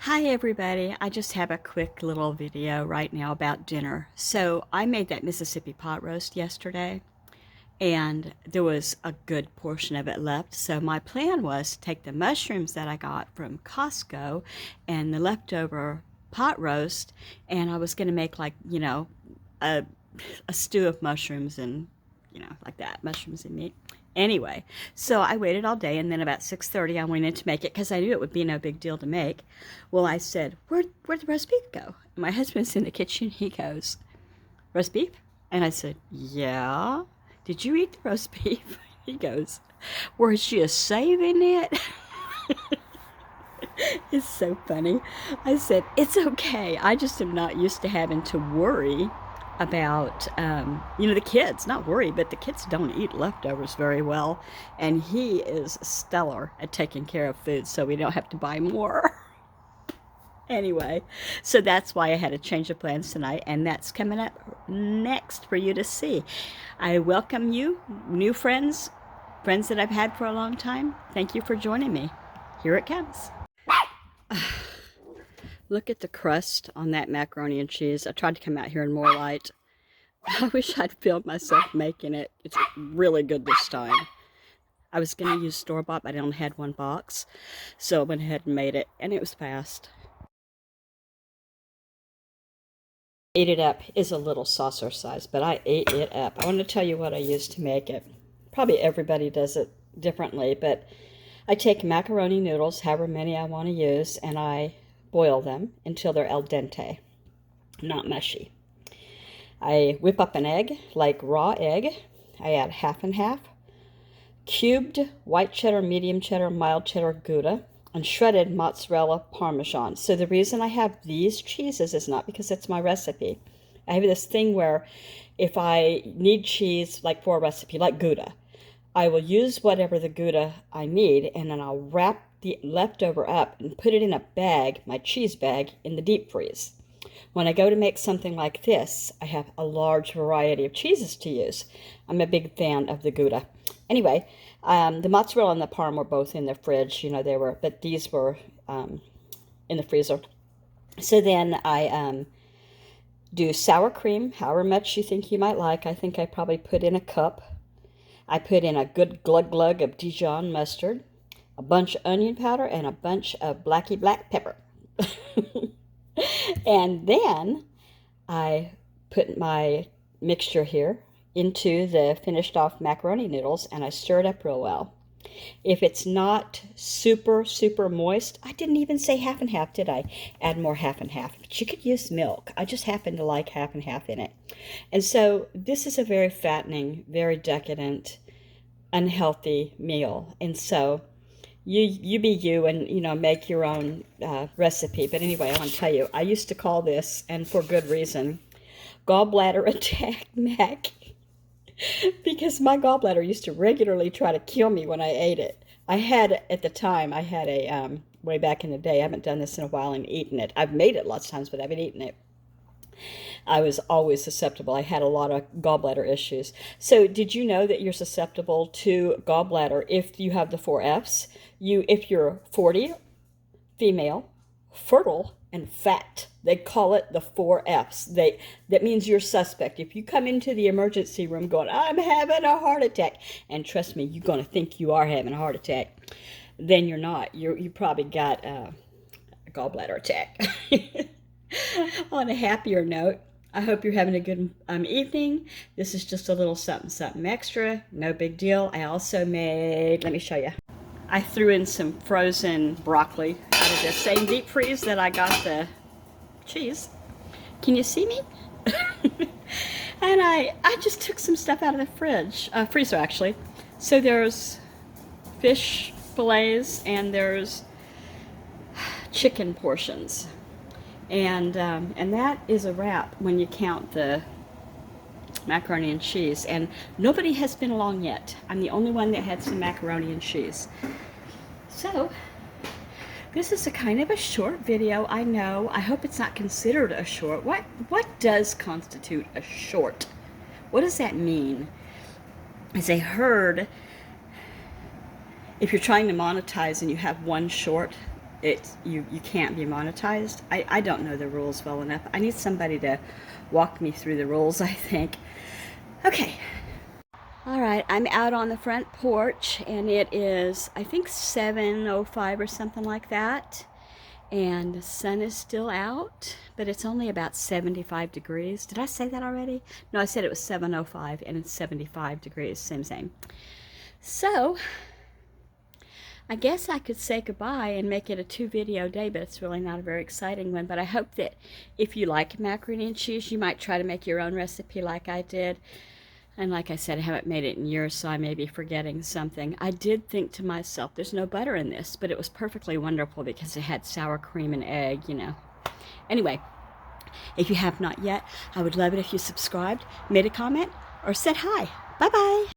Hi everybody, I just have a quick little video right now about dinner. So I made that Mississippi pot roast yesterday and there was a good portion of it left. So my plan was to take the mushrooms that I got from Costco and the leftover pot roast, and I was going to make a, a stew of mushrooms and like that, mushrooms and meat. Anyway, so I waited all day, and then about 6:30 I went in to make it because I knew it would be no big deal to make. Well, I said, where'd the roast beef go? And my husband's in the kitchen. He goes, roast beef? And I said, yeah. Did you eat the roast beef? He goes, was you saving it? It's so funny. I said, it's okay. I just am not used to having to worry about, the kids. Not worry, but the kids don't eat leftovers very well. And he is stellar at taking care of food, so we don't have to buy more. Anyway, so that's why I had a change of plans tonight, and that's coming up next for you to see. I welcome you, new friends, friends that I've had for a long time. Thank you for joining me. Here it comes. Look at the crust on that macaroni and cheese. I tried to come out here in more light. I wish I'd filmed myself making it. It's really good this time. I was going to use store-bought, but I only had one box. So I went ahead and made it, and it was fast. Ate it up is a little saucer size, but I ate it up. I want to tell you what I used to make it. Probably everybody does it differently, but I take macaroni noodles, however many I want to use, and I boil them until they're al dente, not mushy. I whip up an egg, like raw egg. I add half and half. Cubed white cheddar, medium cheddar, mild cheddar Gouda, and shredded mozzarella Parmesan. So the reason I have these cheeses is not because it's my recipe. I have this thing where if I need cheese, like for a recipe, like Gouda, I will use whatever the Gouda I need, and then I'll wrap the leftover up and put it in a bag, my cheese bag, in the deep freeze. When I go to make something like this, I have a large variety of cheeses to use. I'm a big fan of the Gouda. Anyway, the mozzarella and the parm were both in the fridge, but these were in the freezer. So then I do sour cream, however much you think you might like. I think I probably put in a cup. I put in a good glug of Dijon mustard, a bunch of onion powder, and a bunch of black pepper. And then I put my mixture here into the finished off macaroni noodles, and I stir it up real well. If it's not super moist, I didn't even say half and half, did I? Add more half and half, but you could use milk. I just happen to like half and half in it. And so this is a very fattening, very decadent, unhealthy meal. And so you be you and make your own recipe. But anyway, I want to tell you, I used to call this, and for good reason, gallbladder attack mac, because my gallbladder used to regularly try to kill me when I ate it. At the time I had a way back in the day, I haven't done this in a while and eaten it. I've made it lots of times, but I haven't eaten it. I was always susceptible. I had a lot of gallbladder issues. So did you know that you're susceptible to gallbladder if you have the 4 Fs? If you're 40, female, fertile, and fat. They call it the 4 Fs. That means you're suspect. If you come into the emergency room going, I'm having a heart attack, and trust me, you're going to think you are having a heart attack, then you're not. You probably got a gallbladder attack. On a happier note, I hope you're having a good evening. This is just a little something extra. No big deal. I also made, let me show you. I threw in some frozen broccoli out of the same deep freeze that I got the cheese. Can you see me? And I just took some stuff out of the freezer actually. So there's fish fillets and there's chicken portions. And that is a wrap when you count the macaroni and cheese. And nobody has been along yet. I'm the only one that had some macaroni and cheese. So, this is a kind of a short video, I know. I hope it's not considered a short. What does constitute a short? What does that mean? As I heard, if you're trying to monetize and you have one short, you can't be monetized. I don't know the rules well enough. I need somebody to walk me through the rules, I think. Okay. All right, I'm out on the front porch, and it is, I think, 7:05 or something like that. And the sun is still out, but it's only about 75 degrees. Did I say that already? No, I said it was 7:05, and it's 75 degrees, same. So, I guess I could say goodbye and make it a 2-video day, but it's really not a very exciting one. But I hope that if you like macaroni and cheese, you might try to make your own recipe like I did. And like I said, I haven't made it in years, so I may be forgetting something. I did think to myself, there's no butter in this, but it was perfectly wonderful because it had sour cream and egg, you know. Anyway, if you have not yet, I would love it if you subscribed, made a comment, or said hi. Bye-bye.